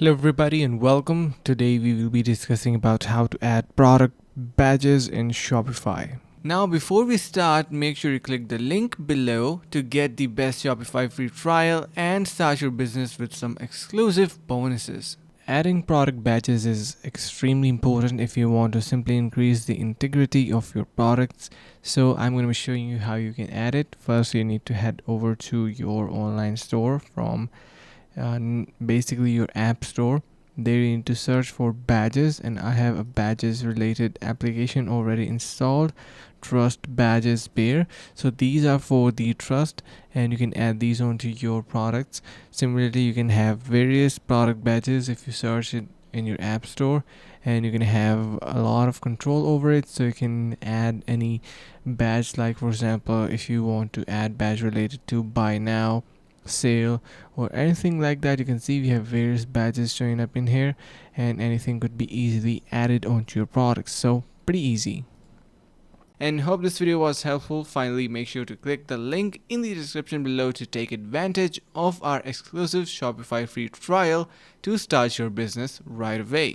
Hello everybody and welcome. Today we will be discussing about how to add product badges in Shopify. Now before we start, make sure you click the link below to get the best Shopify free trial and start your business with some exclusive bonuses. Adding product badges is extremely important if you want to simply increase the integrity of your products. So I'm going to be showing you how you can add it. First, you need to head over to your online store from basically your app store. There you need to search for badges, and I have a badges related application already installed, Trust Badges Pair. So these are for the trust, and you can add these onto your products. Similarly, you can have various product badges if you search it in your app store, and you can have a lot of control over it. So you can add any badge, like for example, if you want to add badge related to buy now, sale, or anything like that. You can see we have various badges showing up in here, and anything could be easily added onto your products. So pretty easy. And hope this video was helpful. Finally, make sure to click the link in the description below to take advantage of our exclusive Shopify free trial to start your business right away.